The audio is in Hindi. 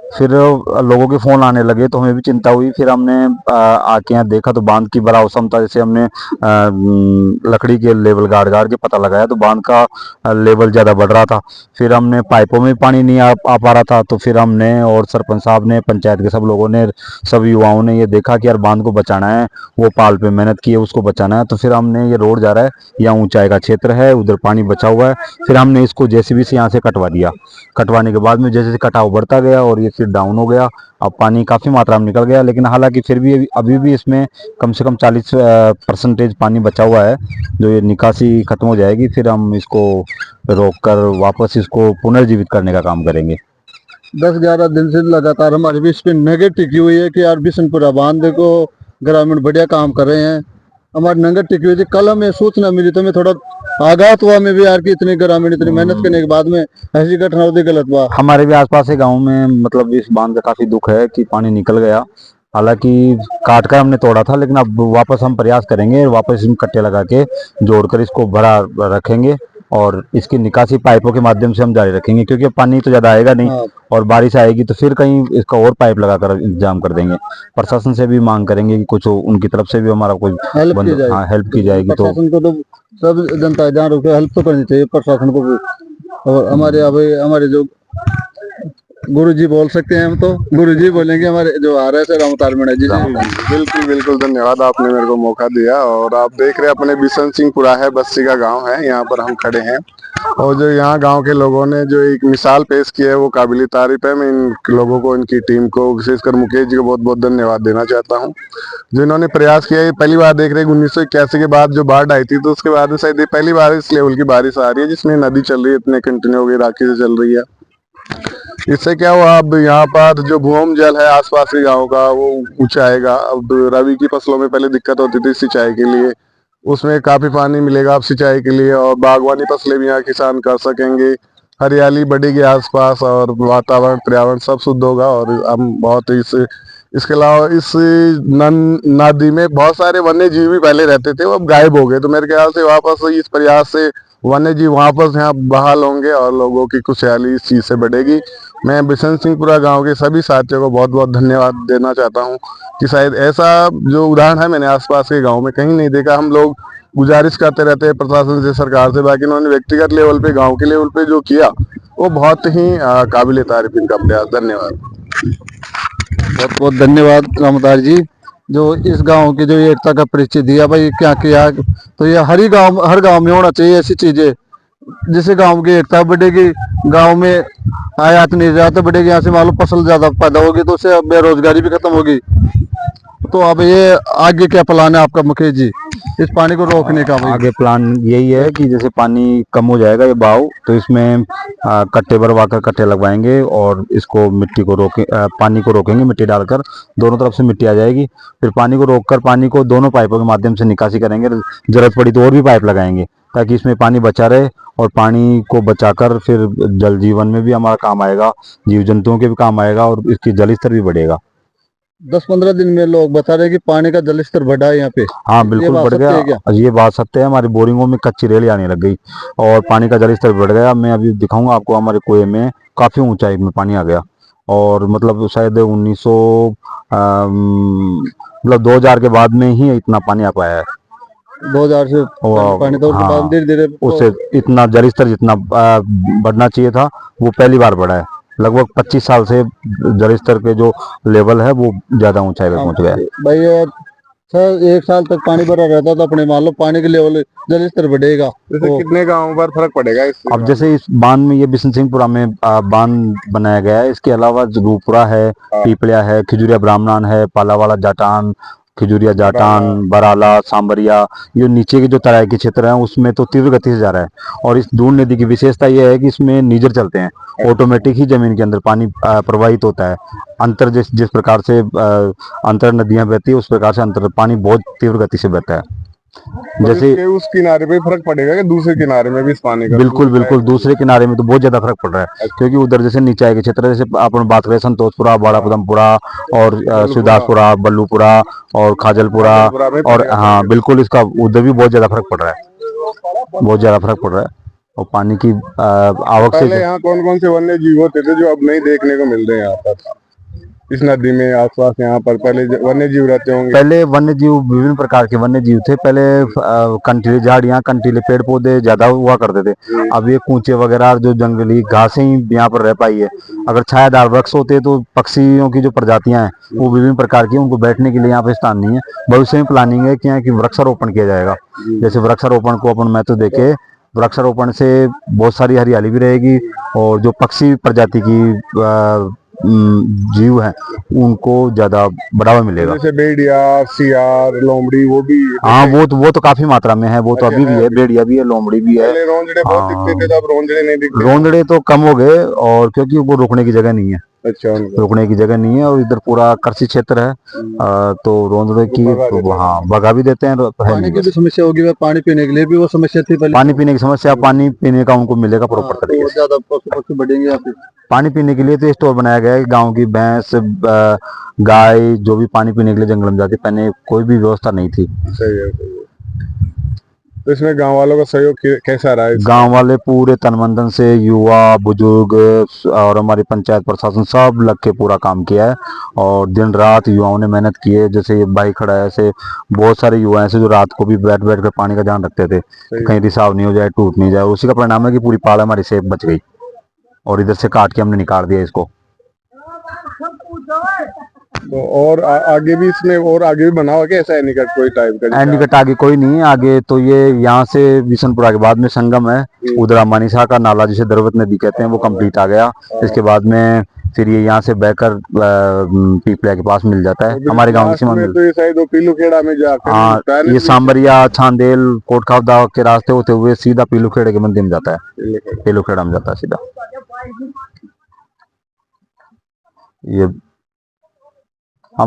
फिर लोगों के फ़ोन आने लगे तो हमें भी चिंता हुई। फिर हमने आके यहाँ देखा तो बांध की भराव क्षमता, जैसे हमने लकड़ी के लेवल गाड़ गाड़ के पता लगाया तो बांध का लेवल ज़्यादा बढ़ रहा था। फिर हमने पाइपों में पानी नहीं आ पा रहा था, तो फिर हमने और सरपंच साहब ने, पंचायत के सब लोगों ने, सब युवाओं ने ये देखा कि यार बांध को बचाना है, वो पाल पे मेहनत की है, उसको बचाना है। तो फिर हमने, ये रोड जा रहा है, यहाँ ऊंचाई का क्षेत्र है, उधर पानी बचा हुआ है, फिर हमने इसको जेसीबी से यहाँ से कटवा दिया। कटवाने के बाद में जैसे जैसे कटाव बढ़ता गया और ये फिर डाउन हो गया, अब पानी काफ़ी मात्रा में निकल गया। लेकिन हालांकि फिर भी अभी भी इसमें कम से कम 40% पानी बचा हुआ है। जो ये निकासी खत्म हो जाएगी फिर हम इसको रोक कर वापस इसको पुनर्जीवित करने का काम करेंगे। 10-11 दिन से लगातार हमारी भी इस पे नजर टिकी हुई है कि यार बिशनपुरा बांध को ग्रामीण बढ़िया काम कर रहे हैं। हमारी नजर टिकी हुई थी, कल हमें सूचना मिली तो मैं थोड़ा आघात हुआ मैं भी यार कि इतने ग्रामीण इतनी मेहनत करने के बाद में ऐसी घटना होती, गलत बात। हमारे भी आसपास के गाँव में मतलब इस बांध का काफ़ी दुख है कि पानी निकल गया। हालांकि काट कर हमने तोड़ा था, लेकिन अब वापस हम प्रयास करेंगे, वापस इसमें कट्टे लगा के जोड़कर इसको भरा रखेंगे और इसकी निकासी पाइपों के माध्यम से हम जारी रखेंगे, क्योंकि अब पानी तो ज़्यादा आएगा नहीं। हाँ। और बारिश आएगी तो फिर कहीं इसका और पाइप लगाकर इंतजाम कर देंगे। प्रशासन से भी मांग करेंगे कि कुछ उनकी तरफ से भी हमारा कुछ हेल्प की जाएगी। हाँ, हेल्प की जाएगी। तो प्रशासन को तो सब जनता जान रखे, हेल्प तो करनी चाहिए प्रशासन को भी। और हमारे जो गुरुजी बोल सकते हैं, हम तो गुरुजी बोलेंगे, हमारे जो आ रहे थे रामतार मीणा जी। बिल्कुल बिल्कुल, धन्यवाद, आपने मेरे को मौका दिया। और आप देख रहे हैं अपने बिशन सिंहपुरा है, बस्सी का गांव है, यहाँ पर हम खड़े हैं। और जो यहाँ गांव के लोगों ने जो एक मिसाल पेश की है वो काबिल तारीफ है। मैं इन लोगों को, इनकी टीम को, विशेषकर मुकेश जी को बहुत बहुत धन्यवाद देना चाहता हूँ, जो इन्होंने प्रयास किया। ये पहली बार देख रहे हैं 1981 के बाद जो बाढ़ आई थी, तो उसके बाद शायद ये पहली बार इस लेवल की बारिश आ रही है जिसमें नदी चल रही है, इतने कंटिन्यू हो गई, राखी से चल रही है। इससे क्या हुआ, अब यहाँ पर जो भूम जल है आसपास के गाँव का वो ऊंचा आएगा। अब रबी की फसलों में पहले दिक्कत होती थी सिंचाई के लिए, उसमें काफी पानी मिलेगा अब सिंचाई के लिए, और बागवानी फसलें भी यहाँ किसान कर सकेंगे, हरियाली बढ़ेगी आसपास, और वातावरण पर्यावरण सब शुद्ध होगा। और हम बहुत इसके अलावा इस नदी में बहुत सारे वन्य जीव भी पहले रहते थे, वो अब गायब हो गए। तो मेरे ख्याल से वापस इस प्रयास से वन्य जीव वापस यहाँ बहाल होंगे और लोगों की खुशहाली इस चीज से बढ़ेगी। मैं बिशन सिंहपुरा गांव के सभी साथियों को बहुत बहुत धन्यवाद देना चाहता हूं कि शायद ऐसा जो उदाहरण है मैंने आसपास के गांव में कहीं नहीं देखा। हम लोग गुजारिश करते रहते हैं प्रशासन से, सरकार से, बाकी उन्होंने व्यक्तिगत लेवल पे, गांव के लेवल पे जो किया वो बहुत ही काबिल तारीफ इनका प्रयास। धन्यवाद, बहुत बहुत धन्यवाद रामदार जी, जो इस गांव की जो एकता का परिचय दिया। भाई क्या किया तो ये हर गांव में होना चाहिए ऐसी चीजें, जिससे गांव की एकता बढ़ेगी, गांव में आयात निर्यात बढ़ेगी, यहाँ से मालूम फसल ज्यादा पैदा होगी तो उससे बेरोजगारी भी खत्म होगी। तो अब ये आगे क्या प्लान है आपका मुकेश जी इस पानी को रोकने का? भाई आगे प्लान यही है कि जैसे पानी कम हो जाएगा ये बहाव, तो इसमें कट्टे भरवा कर कट्टे लगवाएंगे और इसको मिट्टी को पानी को रोकेंगे, मिट्टी डालकर दोनों तरफ से मिट्टी आ जाएगी। फिर पानी को रोककर पानी को दोनों पाइपों के माध्यम से निकासी करेंगे। जरूरत पड़ी तो और भी पाइप लगाएंगे ताकि इसमें पानी बचा रहे, और पानी को बचाकर फिर जल जीवन में भी हमारा काम आएगा, जीव जंतुओं के भी काम आएगा और इसकी जल स्तर भी बढ़ेगा। 10-15 दिन में लोग बता रहे कि पानी का जल स्तर बढ़ा है यहाँ पे। हाँ बिल्कुल बढ़ गया, ये बात सत्य है। हमारी बोरिंगों में कच्ची रेल आने लग गई और पानी का जल स्तर बढ़ गया। मैं अभी दिखाऊंगा आपको, हमारे कुएं में काफी ऊंचाई में पानी आ गया, और मतलब शायद 1900 मतलब 2000 के बाद में ही इतना पानी आ पाया है। 2000 से पानी तो हाँ, धीरे धीरे उससे इतना जल स्तर जितना बढ़ना चाहिए था वो पहली बार बढ़ा है। लगभग 25 साल से जल स्तर के जो लेवल है वो ज्यादा ऊंचाई पे पहुंच गया है। भाई सर 1 साल तक पानी भरा रहता तो अपने मान लो पानी के लेवल जल स्तर बढ़ेगा, तो कितने गाँव पर फर्क पड़ेगा इससे? अब जैसे इस बांध में, ये बिशन सिंहपुरा में बांध बनाया गया है, इसके अलावा रूपपुरा है, पीपलिया है, खिजुरिया ब्राह्मणान है, पालावाला जाटान, खिजुरिया जाटान, बराला, सांबरिया, ये नीचे के जो तराई के क्षेत्र हैं उसमें तो तीव्र गति से जा रहा है। और इस दून नदी की विशेषता यह है कि इसमें नीजर चलते हैं, ऑटोमेटिक ही जमीन के अंदर पानी प्रवाहित होता है। अंतर जिस प्रकार से अंतर नदियां बहती है उस प्रकार से अंतर पानी बहुत तीव्र गति से बहता है। जैसे उस किनारे पे फर्क पड़ेगा कि दूसरे किनारे में भी इस पानी का? बिल्कुल बिल्कुल, दूसरे किनारे में तो बहुत ज्यादा फर्क पड़ रहा है, क्योंकि उधर जैसे नीचे के क्षेत्र, जैसे अपन बात करें संतोषपुरा, बड़ा पदमपुरा और शिवदासपुरा, बल्लूपुरा और खाजलपुरा, और हाँ बिल्कुल इसका उधर भी बहुत ज्यादा फर्क पड़ रहा है, बहुत ज्यादा फर्क पड़ रहा है। और पानी की आवक से पहले यहाँ कौन कौन से वन्य जीव होते थे जो अब नहीं देखने को मिल रहे हैं यहाँ पर इस नदी में आसपास? यहाँ पर पहले वन्य जीव रहते होंगे। पहले वन्य जीव विभिन्न प्रकार के वन्य जीव थे। पहले कंटीले झाड़ियाँ, कंटीले पेड़ पौधे ज्यादा हुआ करते थे। अब ये कूचे वगैरह जो जंगली घासें ही यहाँ पर रह पाई है। अगर छायादार वृक्ष होते तो पक्षियों की जो प्रजातियां हैं वो विभिन्न प्रकार की, उनको बैठने के लिए यहाँ पे स्थान नहीं है। भविष्य में प्लानिंग है कि यहाँ की वृक्षारोपण किया जाएगा। जैसे वृक्षारोपण को अपन महत्व देके, वृक्षारोपण से बहुत सारी हरियाली भी रहेगी और जो पक्षी प्रजाति की जीव है उनको ज्यादा बढ़ावा मिलेगा। जैसे भेड़िया, सियार, लोमड़ी, वो भी? हाँ, वो तो काफी मात्रा में है। वो तो अभी भी है, भेड़िया भी है, लोमड़ी भी है। पहले रोंदड़े बहुत दिखते थे, अब रोंदड़े नहीं दिखते। रोंदड़े तो कम हो गए, और क्योंकि वो रुकने की जगह नहीं है। अच्छा, रुकने की जगह नहीं है, और इधर पूरा कृषि क्षेत्र है। तो रोंदड़े की हाँ भगा भी देते हैं। पानी की भी समस्या होगी, पानी पीने के लिए भी वो समस्या थी पहले। पानी पीने की समस्या, पानी पीने का उनको मिलेगा प्रॉपर तरीके से। ज्यादा पशु पक्षी बढ़ेंगे यहाँ पे। पानी पीने के लिए तो स्टोर बनाया गया है। गांव की भैंस, गाय जो भी पानी पीने के लिए जंगल में जाती, पहले कोई भी व्यवस्था नहीं थी। सही है, सही है। तो इसमें गांव वालों का सहयोग कैसा रहा है? गांव वाले पूरे तन मन धन से, युवा, बुजुर्ग और हमारी पंचायत प्रशासन सब लग के पूरा काम किया है। और दिन रात युवाओं ने मेहनत की है। जैसे ये भाई खड़ा है, ऐसे बहुत सारे युवा ऐसे जो रात को भी बैठ बैठ कर पानी का ध्यान रखते थे, कहीं रिसाव नहीं हो जाए, टूट नहीं जाए। उसी का परिणाम है कि पूरी पाल हमारी सेफ बच गई, और इधर से काट के हमने निकाल दिया इसको। तो और आगे भी इसमें और आगे भी बना हुआ क्या ऐसा एनीकट कोई टाइप का? एनीकट आगे कोई नहीं है। आगे तो ये यहाँ से बिशनपुरा के बाद में संगम है, उधर मनीषा का नाला जिसे द्रवत नदी कहते हैं वो कंप्लीट आ गया। इसके बाद में फिर ये यहाँ से बहकर पीपलिया के पास मिल जाता है, हमारे गांव की सीमा में। तो ये शायद पीलूखेड़ा में जाकर, हाँ, ये सांबरिया, छांदेल, कोटखावदा के रास्ते होते हुए सीधा पीलूखेड़े के मंदिर में जाता है। पीलूखेड़ा में जाता है सीधा। ये